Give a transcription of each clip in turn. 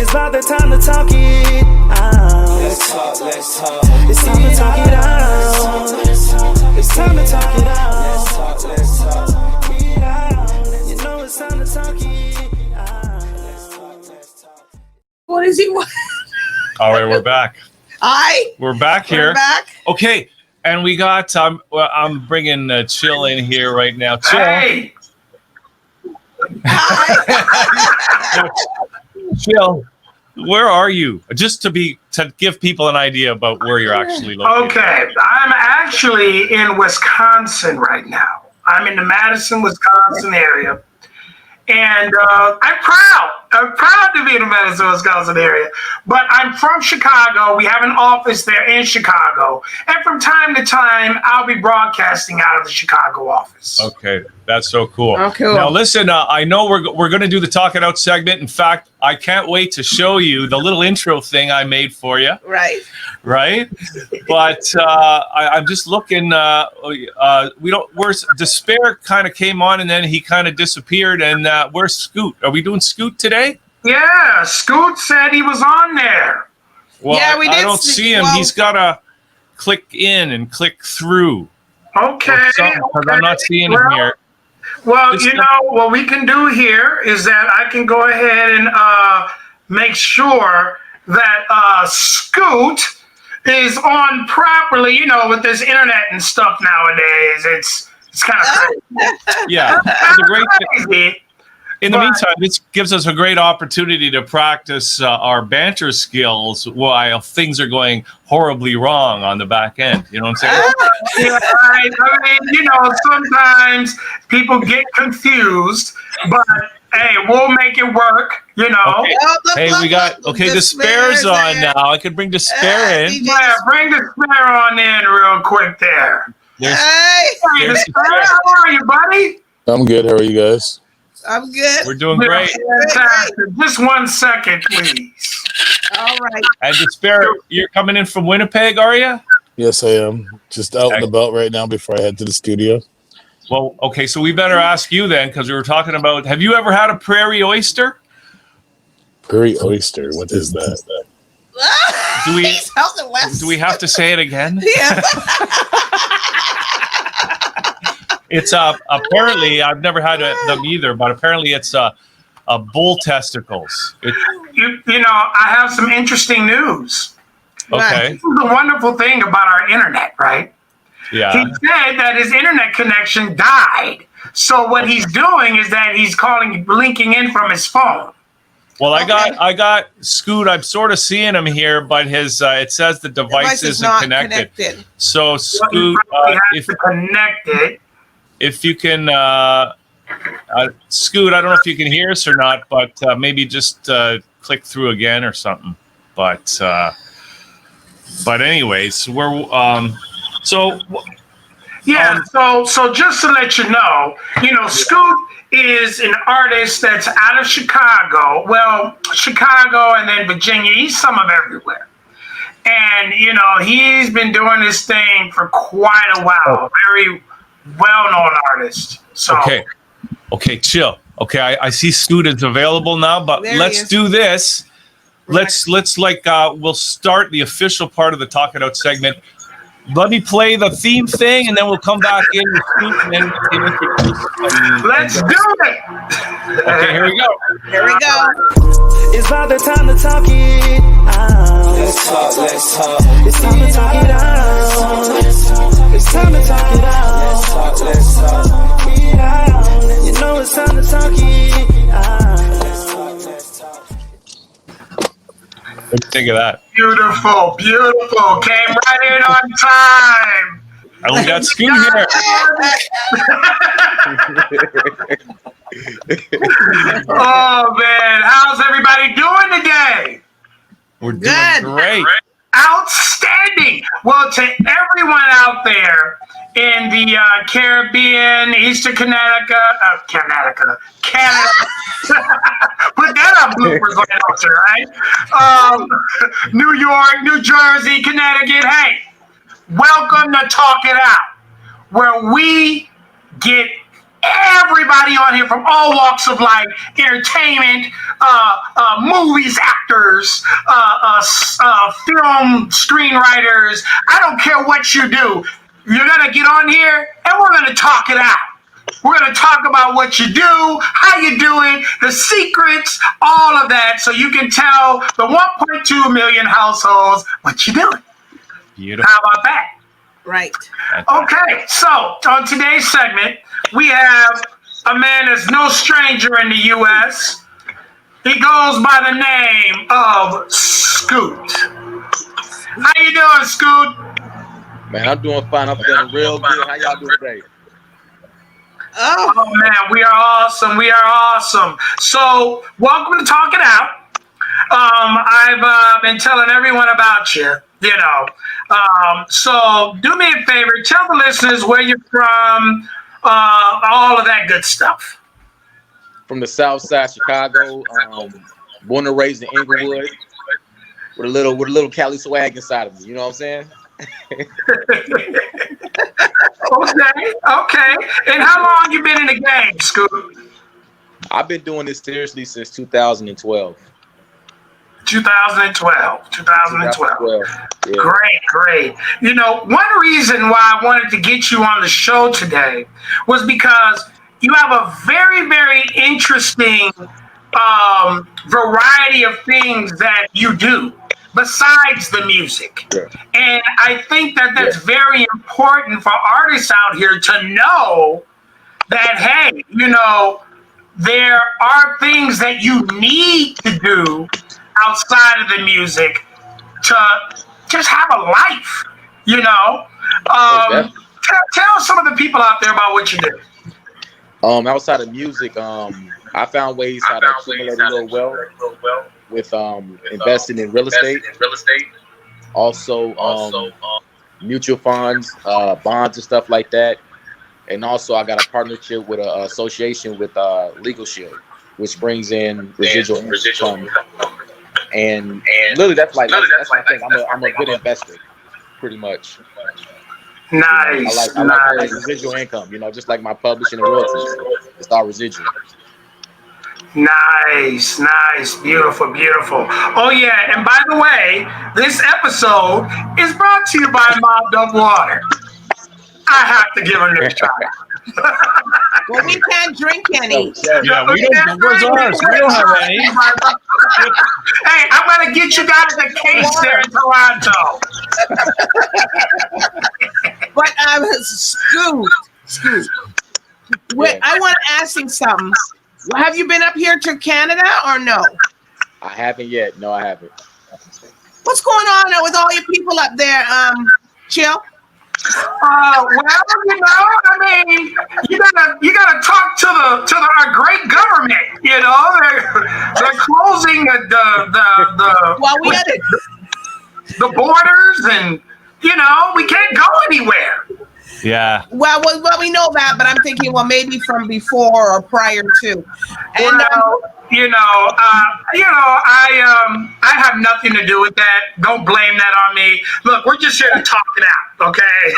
It's about the time to talk it out. Let's talk. It's time to talk it out. It's time to talk it out. Let's talk. You know it's time to talk it out. What is he want? All right, we're back. We're back here. We're back. Okay, and we got. I'm bringing Chill in here right now. Chill. Hey. Chill. Where are you? Just to give people an idea about where you're actually located. Okay, I'm actually in Wisconsin right now. I'm in the Madison, Wisconsin area. And I'm proud to be in the Madison, Wisconsin area. But I'm from Chicago. We have an office there in Chicago. And from time to time, I'll be broadcasting out of the Chicago office. Okay, that's so cool. Oh, cool. Now, listen, I know we're going to do the Talk It Out segment. In fact, I can't wait to show you the little intro thing I made for you. Right. But I'm just looking. Where's Despair kind of came on and then he kind of disappeared. And where's Sqoot? Are we doing Sqoot today? Yeah, Sqoot said he was on there. Well, Yeah, we I did don't see him. well- He's got to click in and click through. Okay. Because I'm not seeing him here. Well, what we can do here is that I can go ahead and make sure that Sqoot is on properly, with this internet and stuff nowadays. It's kind of crazy. Yeah, it's a great thing. Crazy. In the meantime, this gives us a great opportunity to practice our banter skills while things are going horribly wrong on the back end. You know what I'm saying? Yeah, right. I mean, sometimes people get confused, but hey, we'll make it work, Okay. Hey, we got Despair's on now. I could bring Despair in. Yeah, bring Despair on in real quick there. Hey, Despair, how are you, buddy? I'm good. How are you guys? I'm good. We're doing great. Fantastic. Just 1 second, please. All right. And Despair, you're coming in from Winnipeg, are you? Yes, I am. Just out and about right now before I head to the studio. Well, okay, so we better ask you then, because we were talking about, have you ever had a prairie oyster? Prairie oyster. What is that? Do we- He's out the west. Do we have to say it again? Yeah. It's apparently, I've never had them either, but apparently it's bull testicles. I have some interesting news. Okay. This is the wonderful thing about our internet, right? Yeah. He said that his internet connection died. So what he's doing is that he's linking in from his phone. Well, I got Sqoot. I'm sort of seeing him here, but his it says the device isn't not connected. So Sqoot, Connect it. if you can, Sqoot, I don't know if you can hear us or not, but maybe just click through again or something. But anyways, we're so. Yeah, so just to let you know, Sqoot is an artist that's out of Chicago. Well, Chicago and then Virginia. He's some of everywhere. And, he's been doing this thing for quite a while. Very well-known artist. So Okay, chill. Okay, I see Sqoot is available now, but let's do this. Let's we'll start the official part of the Talk It Out segment. Let me play the theme thing, and then we'll come back in with Sqoot, and then let's do it. Okay, here we go. It's about the time to talk it out. Let's talk. It's time to talk it out. It's time to talk it out. Let's talk it out. You know it's time to talk it out. What do you think of that? Beautiful. Came right in on time. And we got Sqoot here. Oh, man. How's everybody doing today? We're doing great. Outstanding. Well, to everyone out there in the Caribbean, Eastern Connecticut, Canada. Put that on bloopers like that, right? New York, New Jersey, Connecticut. Hey, welcome to Talk It Out, where we get everybody on here from all walks of life, entertainment, movies, actors, actors, film screenwriters. I don't care what you do. You're going to get on here and we're going to talk it out. We're going to talk about what you do, how you do it, the secrets, all of that, so you can tell the 1.2 million households what you're doing. Beautiful. How about that? Right. Okay, so on today's segment, we have a man that's no stranger in the U.S. He goes by the name of Sqoot. How you doing, Sqoot? Man, I'm doing fine. I'm feeling real good. How y'all doing today? Oh, Man, we are awesome. We are awesome. So, welcome to Talk It Out. I've been telling everyone about you, you know. So, do me a favor. Tell the listeners where you're from, all of that good stuff. From the South Side, Chicago. Born and raised in Inglewood, with a little Cali swag inside of me. You know what I'm saying? Okay. And how long you been in the game, Sqoot? I've been doing this seriously since 2012. 2012. Yeah. Great. You know, one reason why I wanted to get you on the show today was because you have a very, very interesting variety of things that you do besides the music. Yeah. And I think that that's very important for artists out here to know that, hey, you know, there are things that you need to do outside of the music to just have a life, you know. Tell some of the people out there about what you do. Outside of music, I found ways how to accumulate a little wealth with investing in real estate. Also, mutual funds, bonds and stuff like that. And also, I got a partnership with an association with Legal Shield, which brings in residual income. And literally, that's my thing. I'm a good investor, pretty much. Nice. I like residual income, you know, just like my publishing and royalties. It's all residual. Nice. Beautiful. Oh, yeah. And by the way, this episode is brought to you by Mobbed Up Water. I have to give them this try. well, we can't drink any. Yeah, we don't. Where's ours? We don't have any. Hey, I'm going to get you guys a case there in Toronto. But Sqoot. Wait, I want to ask you something. Have you been up here to Canada or no? I haven't yet. No, I haven't. What's going on with all your people up there? Chill. Well, you know, I mean, you gotta talk to our great government. You know, they're closing the borders, and you know, we can't go anywhere. Yeah. Well, we know that, but I'm thinking, well, maybe from before or prior to. And I have nothing to do with that. Don't blame that on me. Look, we're just here to talk it out, okay?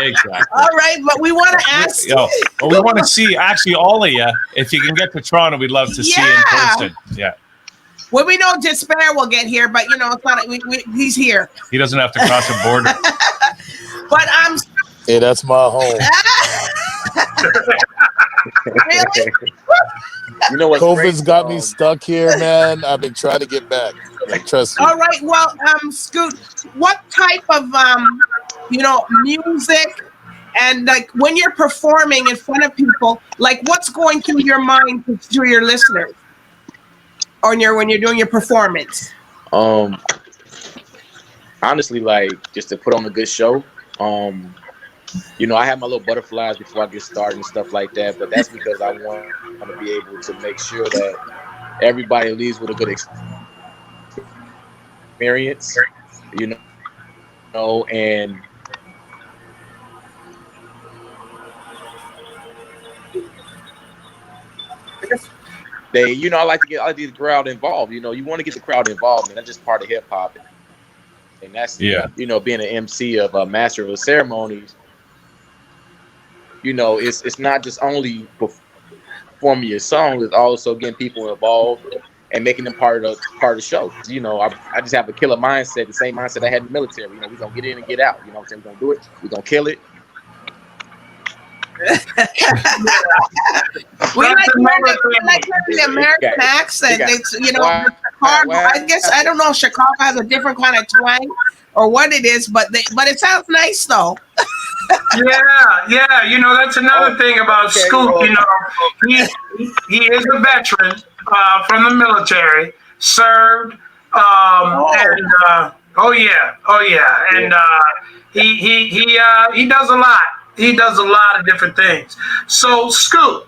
Exactly. All right, but we want to ask. Well, we want to see actually all of you. If you can get to Toronto, we'd love to see you in person. Yeah. Well, we know Despair will get here, but you know, it's not. He's here. He doesn't have to cross the border. But I'm. Hey, that's my home. Really? You know what? COVID's got me stuck here, man. I've been trying to get back. Trust me. All right. Well, Sqoot, what type of music and like when you're performing in front of people, like what's going through your mind to your listeners, or when you're doing your performance? Honestly, like just to put on a good show. You know, I have my little butterflies before I get started and stuff like that, but that's because I want to be able to make sure that everybody leaves with a good experience, you know, and they, you know, I like to get the crowd involved. You know, you want to get the crowd involved, and that's just part of hip hop, and that's you know, being an MC of a master of ceremonies. You know, it's not just only performing your song; it's also getting people involved and making them part of the show. You know, I just have a killer mindset, the same mindset I had in the military. You know, we're gonna get in and get out. You know what I'm saying? We're gonna do it, we're gonna kill it. We like the American accent. It's, you know, Chicago. I guess I don't know if Chicago has a different kind of twang or what it is, but it sounds nice though. Yeah. You know, that's another thing about Sqoot. You know, he is a veteran from the military, served, and and he does a lot. He does a lot of different things. So, Sqoot,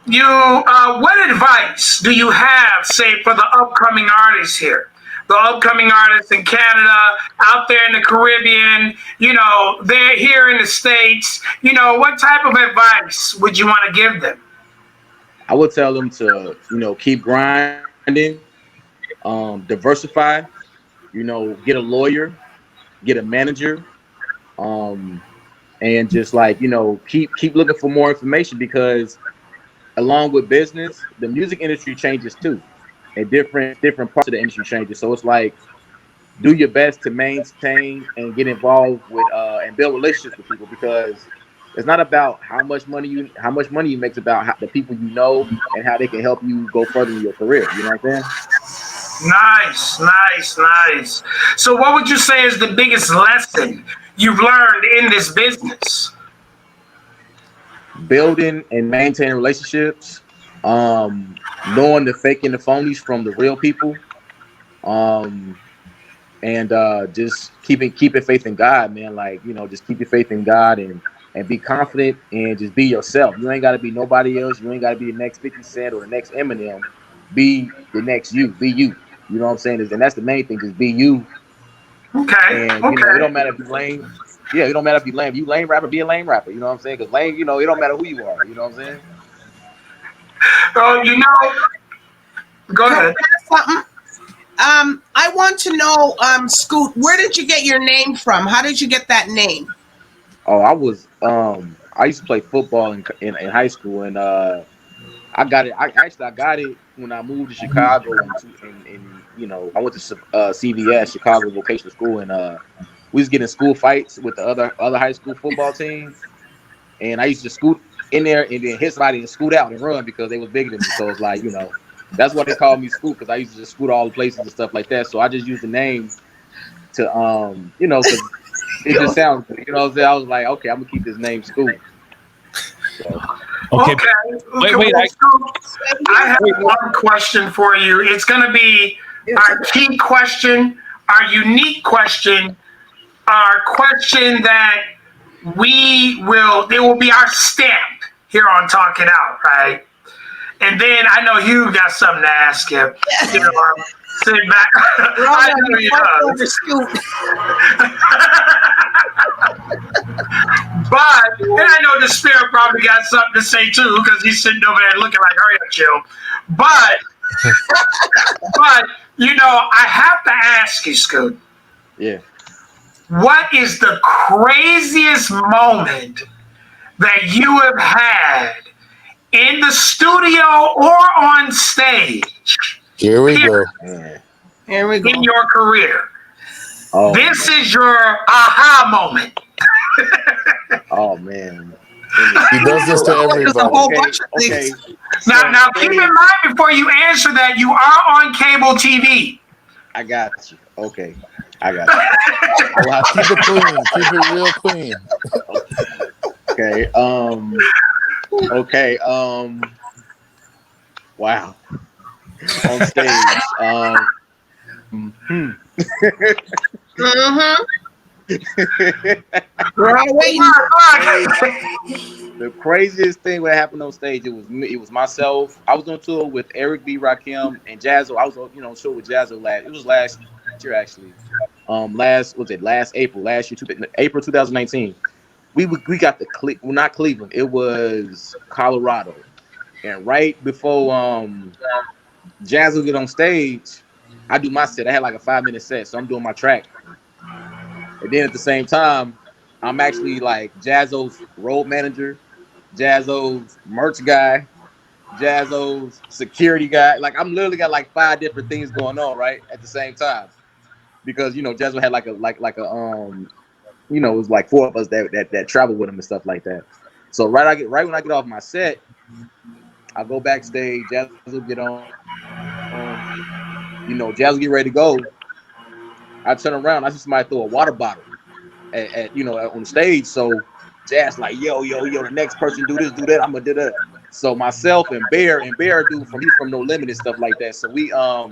you, what advice do you have, say, for the upcoming artists here? The upcoming artists in Canada, out there in the Caribbean, you know, they're here in the States. You know, what type of advice would you want to give them? I would tell them to, you know, keep grinding, diversify, you know, get a lawyer, get a manager, and just like, you know, keep looking for more information, because along with business, the music industry changes too, and different parts of the industry changes. So it's like, do your best to maintain and get involved with and build relationships with people, because it's not about how much money you make. It's about the people you know and how they can help you go further in your career. You know what I'm saying? Nice. So what would you say is the biggest lesson you've learned in this business? Building and maintaining relationships, knowing the fake and the phonies from the real people, and just keeping faith in God, man. Like, you know, just keep your faith in God and be confident and just be yourself. You ain't got to be nobody else. You ain't got to be the next 50 Cent or the next Eminem. Be the next you. Be you. You know what I'm saying? And that's the main thing. Just be you. Okay. And you know, it don't matter if you're lame. Yeah, it don't matter if you're lame. You lame rapper, be a lame rapper. You know what I'm saying? Because lame, you know, it don't matter who you are. You know what I'm saying? Oh, you know. Go ahead. Something. I want to know, Sqoot, where did you get your name from? How did you get that name? Oh, I used to play football in high school, and I got it. I got it when I moved to Chicago, and you know, I went to CVS, Chicago Vocational School, and we was getting school fights with the other high school football team, and I used to scoot in there and then hit somebody and scoot out and run because they was bigger than me. So it's like, you know, that's why they called me Sqoot, because I used to just scoot all the places and stuff like that. So I just used the name to you know, because it just sounds good. You know what I'm saying? I was like, okay, I'm gonna keep this name Sqoot. So. Okay. Wait. I have one question for you. It's going to be our key question, our unique question, our question that it will be our stamp here on Talk It Out, right? And then I know Hugh got something to ask you. You know, sit back. I know you But, and I know the Spirit probably got something to say too, because he's sitting over there looking like, hurry up, chill. But, you know, I have to ask you, Sqoot. Yeah. What is the craziest moment that you have had in the studio or on stage? Here we go. Here we go. In your career. Oh, this is your aha moment. Oh man. He does this to everybody. Okay. Now keep in mind, before you answer that, you are on cable TV. I got you. Okay. I got you. Keep it clean. Keep it real clean. Okay. Okay. Wow. On stage. The craziest thing that happened on stage, it was myself. I was on tour with Eric B. Rakim and Jazzo. I was on, you know, show with Jazzo last year actually. Last April, April 2019. We got not Cleveland, it was Colorado. And right before Jazzo get on stage, I do my set. I had like a 5-minute set, so I'm doing my track. And then at the same time, I'm actually like Jazzo's road manager, Jazzo's merch guy, Jazzo's security guy. Like I'm literally got like 5 different things going on right at the same time because Jazzo had like a it was like 4 of us that traveled with him and stuff like that. So right when I get off my set, I go backstage. Jazzo get on. Jazzo get ready to go. I turn around. I see somebody throw a water bottle at on the stage. So Jazz like yo, the next person do this, do that. I'm gonna do that. So myself and Bear dude he's from No Limit and stuff like that. So we I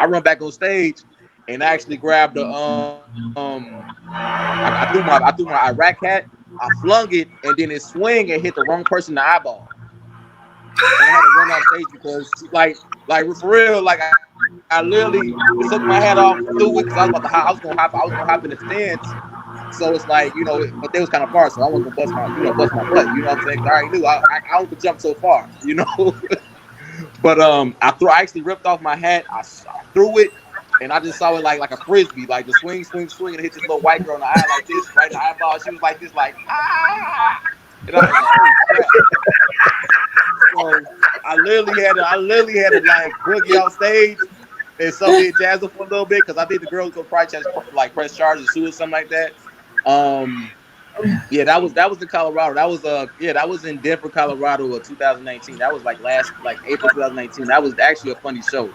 run back on stage and actually grabbed the I threw my Iraq hat. I flung it and then it swing and hit the wrong person in the eyeball. And I had to run off stage because like for real, like I literally took my hat off, threw it because I was gonna hop in the stands. So it's like, but they was kind of far, so I wasn't gonna bust my butt. You know what I'm saying? I already knew I only could jump so far, But I actually ripped off my hat. I threw it, and I just saw it like a frisbee, like the swing, and it hit this little white girl in the eye like this, right in the eyeball. She was like this, like ah. And I was like, oh crap. So I literally had to like boogie off stage. And so did Jazzo for a little bit because I think the girls will probably press charges or sue or something like that. Yeah, that was in Colorado. That was in Denver, Colorado, 2019. That was like April 2019. That was actually a funny show.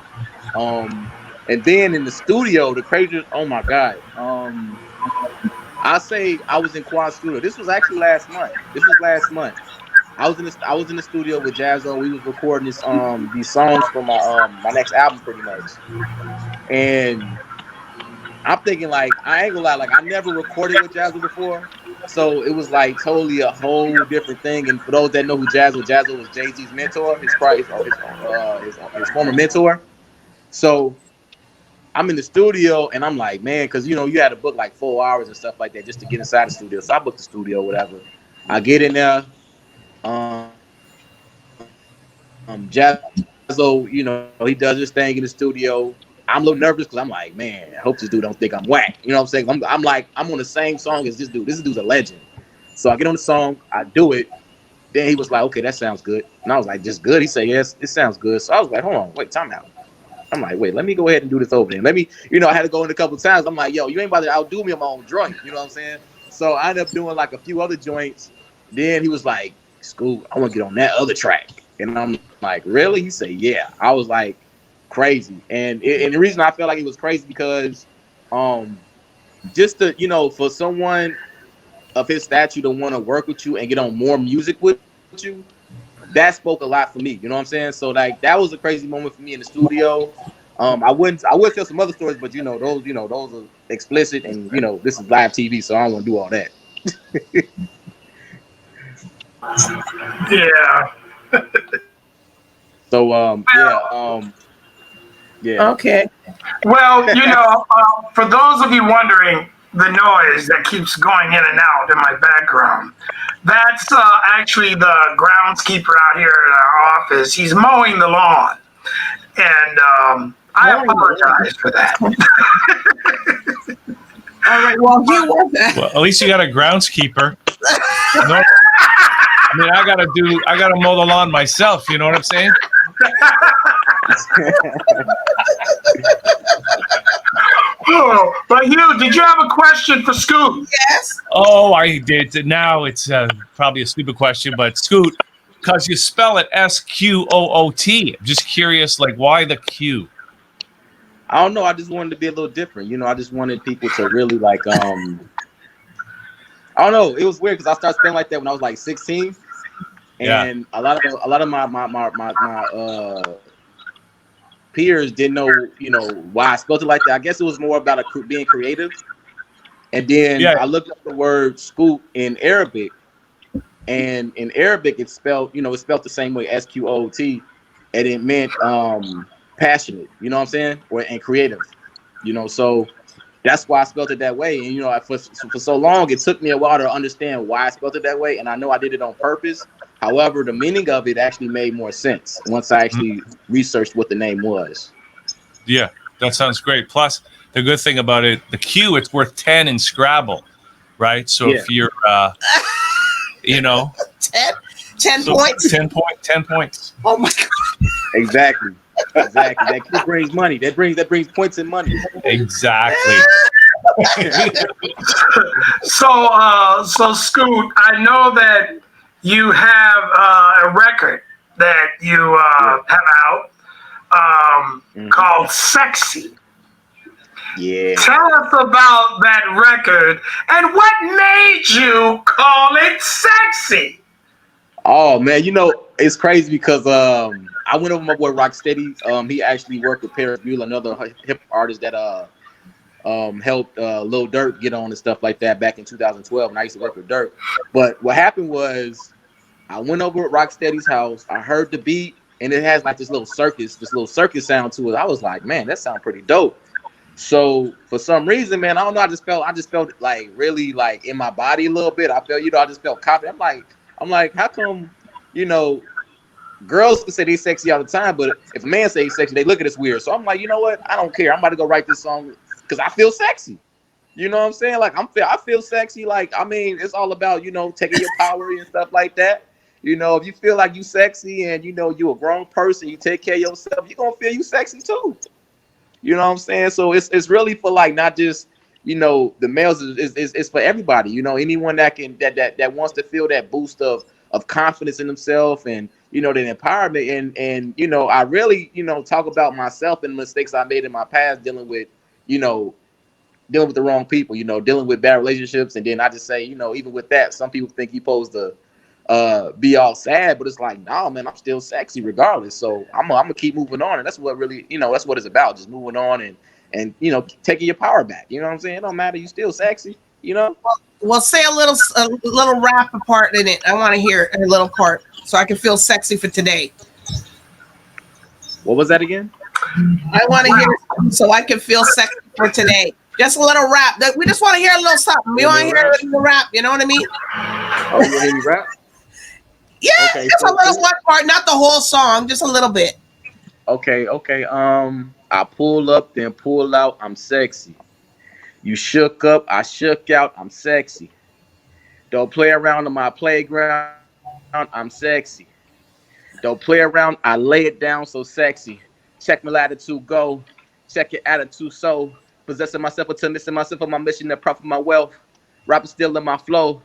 And then in the studio, the craziest. Oh my God. I say I was in Quad Studio. This was actually last month. I was in the studio with Jazzo. We was recording these songs for my next album, pretty much. And I'm thinking like I ain't gonna lie, like I never recorded with Jazzo before, so it was like totally a whole different thing. And for those that know who Jazzo was Jay-Z's mentor, his former mentor. So I'm in the studio and I'm like, man, because you had to book like 4 hours and stuff like that just to get inside the studio. So I booked the studio, whatever. I get in there. Jazzo, he does his thing in the studio. I'm a little nervous because I'm like, man, I hope this dude don't think I'm whack. You know what I'm saying? I'm like, I'm on the same song as this dude. This dude's a legend. So I get on the song, I do it. Then he was like, okay, that sounds good. And I was like, just good? He said, yes, it sounds good. So I was like, hold on, wait, time out. I'm like, wait, let me go ahead and do this over then. Let me, I had to go in a couple of times. I'm like, yo, you ain't about to outdo me on my own joint. You know what I'm saying? So I ended up doing like a few other joints. Then he was like, Sqoot, I want to get on that other track. And I'm like, really? He said, yeah. I was like, crazy. And the reason I felt like it was crazy because just to, for someone of his stature to want to work with you and get on more music with you, that spoke a lot for me. You know what I'm saying? So like that was a crazy moment for me in the studio. I would tell some other stories, but those are explicit and this is live TV, so I don't want to do all that. Yeah. So yeah. Okay. Well, for those of you wondering, the noise that keeps going in and out in my background, that's actually the groundskeeper out here in our office. He's mowing the lawn, and I apologize for that. All right. Well, well, at least you got a groundskeeper. I mean, I gotta mow the lawn myself. You know what I'm saying? Oh, but Hugh, did you have a question for Sqoot? Yes. Oh, I did. Now it's probably a stupid question, but Sqoot, because you spell it Sqoot. I'm just curious, like, why the Q? I don't know. I just wanted to be a little different. I just wanted people to really like. I don't know. It was weird because I started spelling like that when I was like 16, and a lot of my peers didn't know, why I spelled it like that. I guess it was more about being creative. And then I looked up the word Sqoot in Arabic, and in Arabic it's spelled, it's spelled the same way, Sqoot, and it meant passionate. You know what I'm saying? And creative. So that's why I spelled it that way. And for so long, it took me a while to understand why I spelled it that way, and I know I did it on purpose. However, the meaning of it actually made more sense once I actually researched what the name was. Yeah, that sounds great. Plus, the good thing about it, the Q, it's worth 10 in Scrabble, right? So if you're, 10 10 points. 10 points. Oh my God. Exactly. That brings money. That brings points and money. Exactly. So Sqoot, I know that you have a record that you have out called Sexy. Yeah. Tell us about that record and what made you call it Sexy. Oh man, it's crazy because I went over my boy Rocksteady. He actually worked with Paris Bueller, another hip artist that helped Lil Durk get on and stuff like that back in 2012, and I used to work with Durk. But what happened was I went over at Rocksteady's house, I heard the beat, and it has like this little circus sound to it. I was like, man, that sounds pretty dope. So for some reason, man, I don't know, I just felt it like really like in my body a little bit. I just felt confident. I'm like, how come, girls can say they sexy all the time, but if a man say he's sexy, they look at us weird. So I'm like, you know what? I don't care. I'm about to go write this song because I feel sexy. You know what I'm saying? Like I feel sexy. Like, I mean, it's all about, taking your power and stuff like that. If you feel like you sexy and you a grown person, you take care of yourself, you're gonna feel you sexy too. You know what I'm saying? So it's really for like not just the males, is for everybody. Anyone that wants to feel that boost of confidence in themselves and the empowerment and I really talk about myself and mistakes I made in my past dealing with the wrong people, dealing with bad relationships, and then I just say even with that, some people think you're supposed to be all sad, but it's like, no, man, I'm still sexy regardless. So I'm gonna keep moving on, and that's what really, that's what it's about, just moving on and taking your power back. You know what I'm saying? It don't matter, you still sexy. Well, say a little rap part in it. I want to hear a little part so I can feel sexy for today. What was that again? I want to hear so I can feel sexy for today. Just a little rap. We just want to hear a little something. We want to hear a little rap. You know what I mean? Oh, you want to hear me rap? Yeah, okay, just a little one part, not the whole song, just a little bit. Okay. I pull up, then pull out. I'm sexy. You shook up, I shook out. I'm sexy. Don't play around on my playground. I'm sexy. Don't play around. I lay it down so sexy. Check my attitude, go. Check your attitude, so possessing myself until missing myself on my mission to profit my wealth. Rapping still in my flow.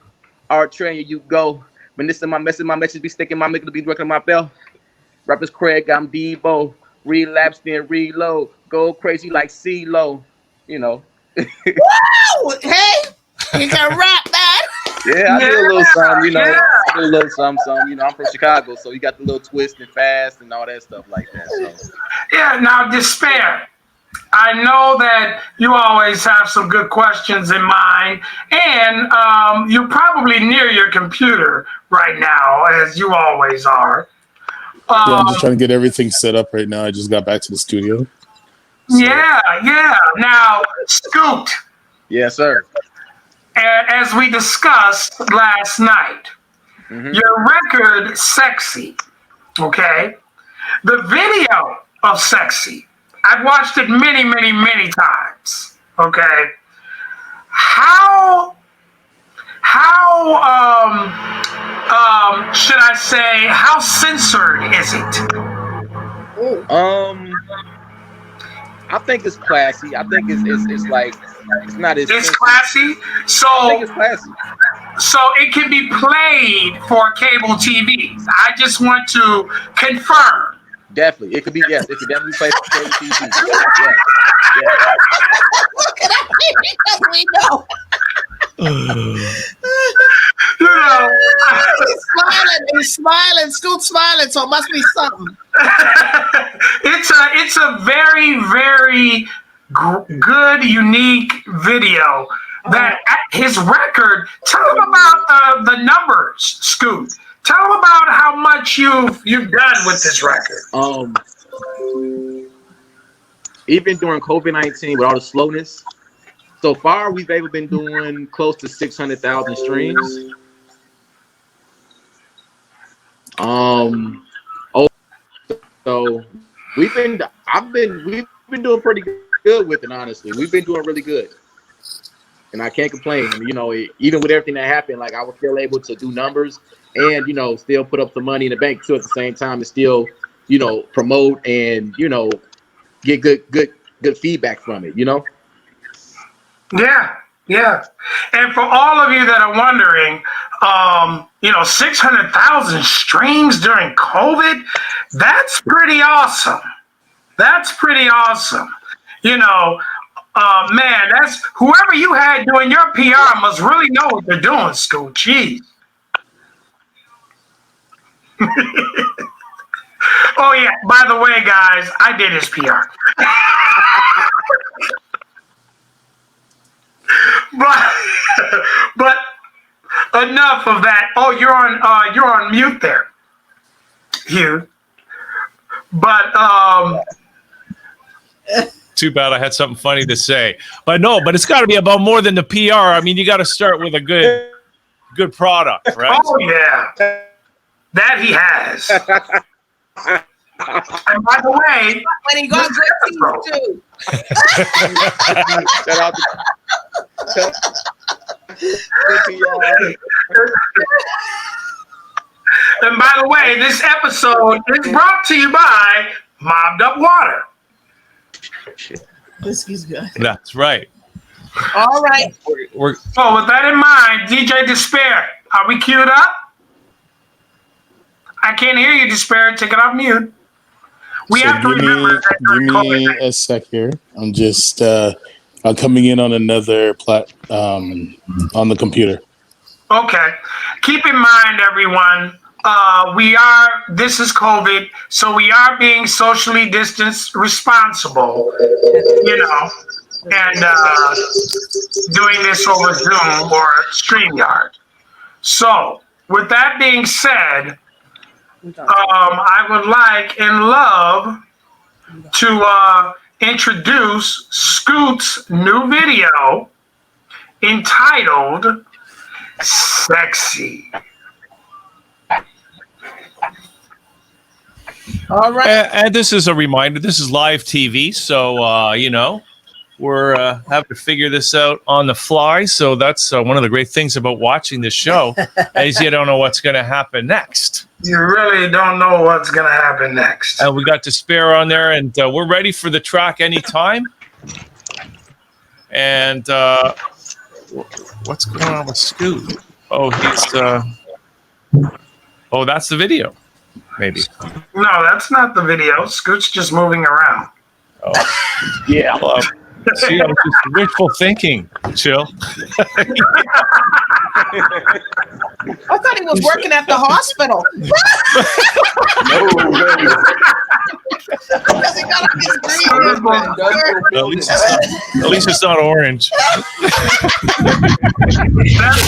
Art train, you go. But this is my message be sticking, my nigga to be working my belt. Rappers Craig, I'm Debo. Relapse, then reload. Go crazy like CeeLo. Woo! Hey, you can rap that. Yeah, I do a little something, I do a little something. I'm from Chicago, so you got the little twist and fast and all that stuff like that. So. Yeah, now Despair. I know that you always have some good questions in mind, and you're probably near your computer right now, as you always are. Yeah, I'm just trying to get everything set up right now. I just got back to the studio. So. Yeah. Now, Sqoot. Yes, sir. As we discussed last night, your record, Sexy, okay? The video of Sexy, I've watched it many, many, many times, okay? How should I say, how censored is it? I think it's classy. I think it's like, it's not as... It's classy? So, I think it's classy. So it can be played for cable TVs. I just want to confirm. Definitely. It could be, yes. It could definitely play for cable TV. Look at that, because we know. He's smiling. Sqoot smiling, so it must be something. It's a very, very good, unique video. That his record. Tell him about the numbers, Sqoot. Tell him about how much you've done with this record. Even during COVID-19, with all the slowness, so far we've been doing close to 600,000 streams. So we've been doing pretty good with it. Honestly, we've been doing really good. and I can't complain. You know, even with everything that happened, like I was still able to do numbers and, you know, still put up some money in the bank too at the same time, and still, you know, promote and, you know, get good feedback from it, you know? Yeah, yeah. And for all of you that are wondering, you know, 600,000 streams during COVID, that's pretty awesome. That's pretty awesome. You know, man, that's whoever you had doing your PR must really know what they're doing, Sqoot. Jeez. Oh yeah, by the way, guys, I did his PR. but enough of that. Oh, you're on mute there, Hugh. But too bad I had something funny to say. But no, but it's got to be about more than the PR. I mean, you got to start with a good product, right? Oh yeah, that he has. And by the way, when he got good things too. Shout out and by the way, this episode is brought to you by Mobbed Up Water. Whiskey's good. That's right. All right. We're So with that in mind, DJ Despair, are we queued up? I can't hear you, Despair. Take it off mute. We have to remember that during give me COVID. a sec here. I'm just I'm coming in on another on the computer. Okay. Keep in mind, everyone, this is COVID, so we are being socially distanced responsible, you know, and doing this over Zoom or StreamYard. So, with that being said, I would like and love to introduce Sqoot's new video entitled Sexy. All right. and this is a reminder. This is live TV, so you know, we're having to figure this out on the fly. So that's one of the great things about watching this show is you don't know what's going to happen next. You really don't know what's going to happen next. And we got Despair on there, and we're ready for the track anytime. And what's going on with Sqoot? Oh, oh, that's the video, maybe. No, that's not the video. Sqoot's just moving around. Oh, yeah. See, I was just wishful thinking. Chill. I thought he was working at the hospital. Because he got on his green. At least it's not orange. That's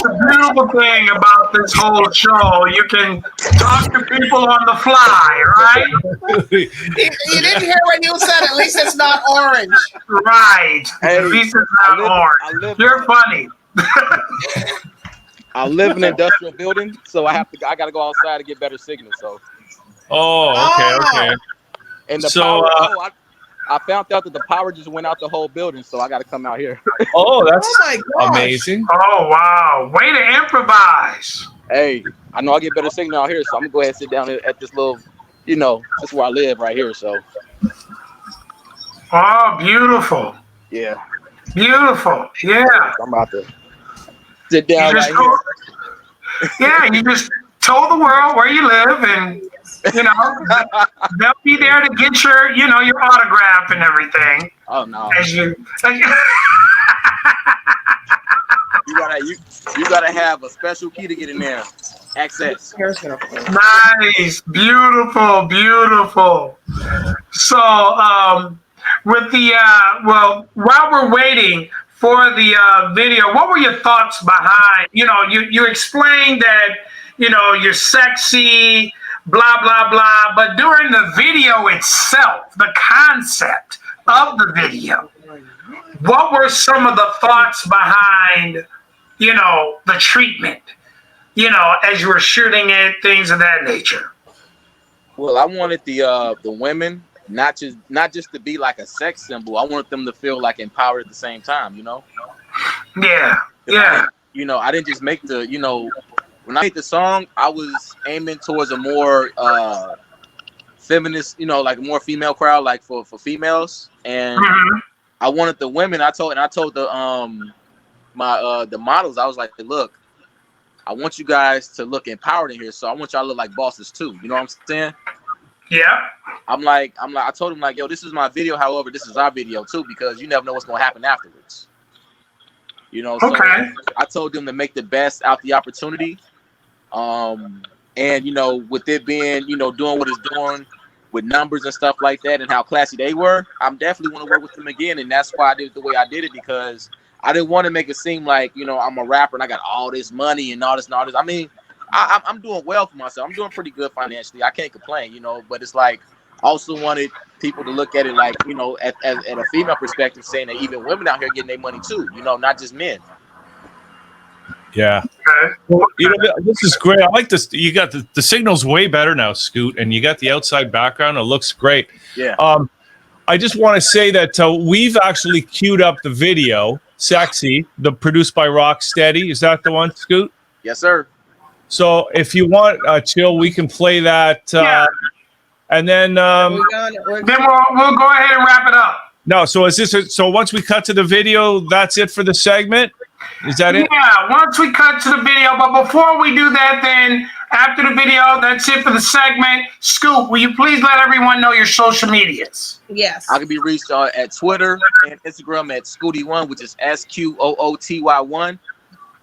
the beautiful thing about this whole show. You can talk to people on the fly, right? You didn't hear when you said at least it's not orange. Right. Hey, At least it's not orange. You're funny. I live in an industrial building, so I got to go outside to get better signal. So. Oh, okay. And the So, power. I found out that the power just went out the whole building, so I got to come out here. Oh, that's my gosh. amazing. Oh, wow. Way to improvise. Hey, I know I get better signal out here, so I'm gonna go ahead and sit down at this little, you know, that's where I live right here. So. Oh, beautiful. Yeah. Beautiful. Yeah. I'm about to sit down right here. Yeah, you just told the world where you live, and you know they'll be there to get your, you know, your autograph and everything. Oh no! As you gotta have a special key to get in there. Access. Nice, beautiful, beautiful. So, with the well, while we're waiting for the video, what were your thoughts behind? You know, you explained that, you know, you're sexy, blah blah blah, but during the video itself, the concept of the video, what were some of the thoughts behind, you know, the treatment, you know, as you were shooting it, things of that nature? Well, I wanted the women not just to be like a sex symbol. I wanted them to feel like empowered at the same time, you know. Yeah. You know, I didn't just make the, you know, when I made the song, I was aiming towards a more feminist, you know, like a more female crowd, like for females. And I wanted the women. I told the the models, I was like, look, I want you guys to look empowered in here, so I want y'all to look like bosses too. You know what I'm saying? Yeah. I told him like, yo, this is my video. However, this is our video too, because you never know what's gonna happen afterwards. You know, so I told them to make the best out the opportunity. And you know, with it being, you know, doing what it's doing with numbers and stuff like that, and how classy they were, I'm definitely want to work with them again. And that's why I did it the way I did it, because I didn't want to make it seem like, you know, I'm a rapper and I got all this money and all this and all this. I mean, I'm doing well for myself. I'm doing pretty good financially. I can't complain, you know, but it's like, I also wanted people to look at it like, you know, at a female perspective, saying that even women out here getting their money too, you know, not just men. Yeah. Well, you know, this is great. I like this. You got the signal's way better now, Sqoot, and you got the outside background. It looks great. Yeah. I just want to say that we've actually queued up the video, Sexy, produced by Rocksteady. Is that the one, Sqoot? Yes, sir. So if you want, Chill, we can play that. And then then we'll go ahead and wrap it up. No, so is this so once we cut to the video, that's it for the segment? Is that it? Yeah, once we cut to the video, but before we do that, then after the video, that's it for the segment. Sqoot, will you please let everyone know your social medias? Yes. I can be reached at Twitter and Instagram at Scooty1, which is SQOOTY1.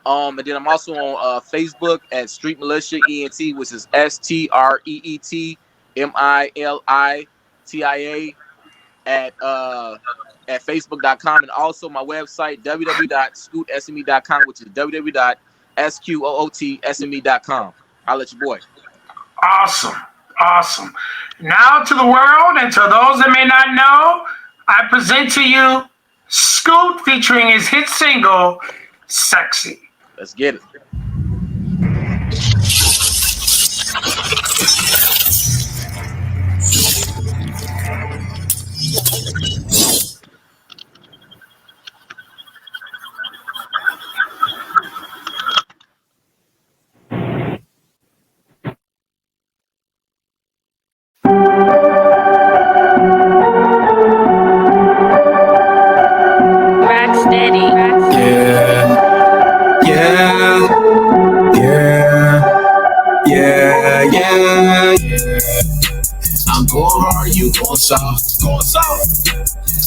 And then I'm also on Facebook at Street Militia ENT, which is STREET MILITIA at Facebook.com, and also my website www.scootsme.com, which is www.sqootsme.com. I'll let you boy. Awesome. Now to the world, and to those that may not know, I present to you Sqoot featuring his hit single, Sexy. Let's get it. I'm going hard, you going soft.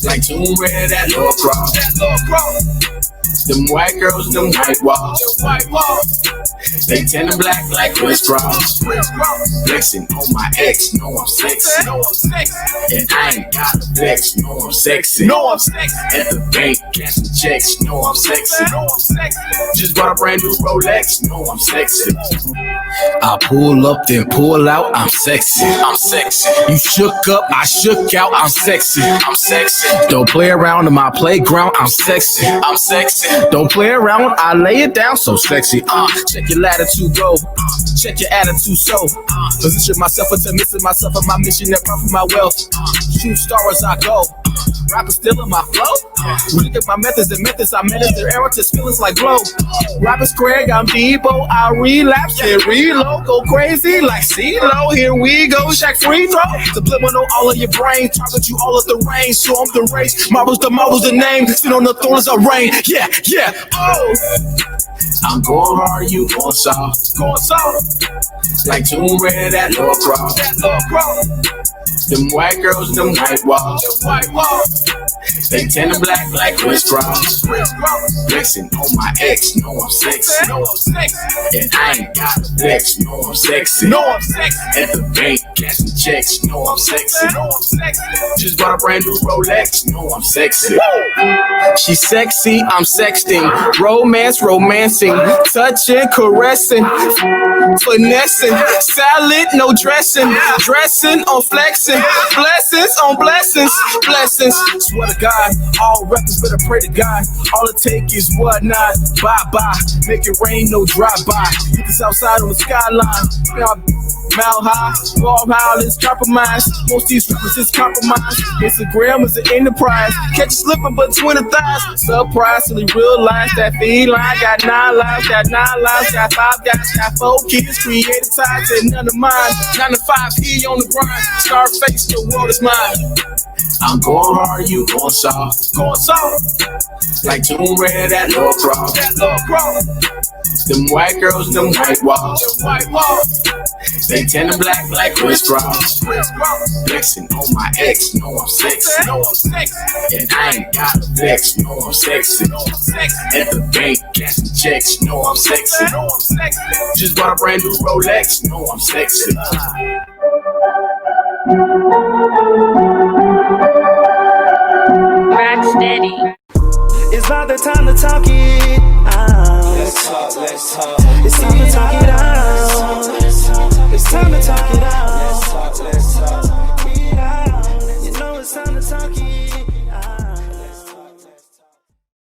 Like Tomb Raider, that Lord Cross. Them white girls, them white walls. They tend to black like crisscross. Flexing on my ex, know I'm sexy. And I ain't got to flex, know I'm sexy. At the bank, cashing checks, know I'm sexy. Just bought a brand new Rolex, know I'm sexy. I pull up, then pull out, I'm sexy. You shook up, I shook out, I'm sexy. Don't play around in my playground, I'm sexy. Don't play around, I lay it down, so sexy. Check your latitude, go. Check your attitude, so. Position myself into missing myself and my mission that brought my wealth. Shoot star as I go. Rappers still in my flow. Look at my methods and methods I manage their error to feelings like glow. Rappers Craig, I'm Debo. I relapse and reload. Go crazy like CeeLo. Here we go. Shaq free throw. Subliminal all of your brain. Target you all of the range. Show them the race. Marbles the name. Sit on the throne as I reign. Yeah. Oh. I'm going hard, you going soft. Like Tomb Raider, that Lord Cross. Them white girls, them white walls. They tend to black like crisscross. Flexing on my ex, know I'm sexy. And I ain't got to flex, know I'm sexy. At the bank, cashing checks, know I'm sexy. Just bought a brand new Rolex, know I'm sexy. She's sexy, I'm sexting. Romancing, touching, caressing, finessing, salad, no dressing, dressing on flexing, blessings on blessings. Swear to God, all rappers better pray to God. All it take is whatnot, bye, make it rain, no drive-by. Hit this outside on the skyline. Mile high, ball high, let's compromise. Most these rappers is compromised. Instagram is an enterprise. Catch you slipping between the thighs. Surprise, till he realized that feline got 9 lives, got 9 lives, got 5 guys, got 4 kids, created ties, and none of mine. 9 to 5, he on the grind. Scarface, the world is mine. I'm going hard, you going soft. Going soft. Like Tomb Raider, that little cross. That little cross. Them white girls, them white walls. Them white walls. They tend to black like Chris Cross. Flexing on my ex, know I'm sexy. Know I'm sexy. And I ain't got a flex, know I'm sexy. Know I'm sexy. At the bank, cashing checks, know I'm sexy. Know I'm sexy. Just bought a brand new Rolex, know I'm sexy. Rock steady. It's about the time to talk it out. Let's talk, let's talk.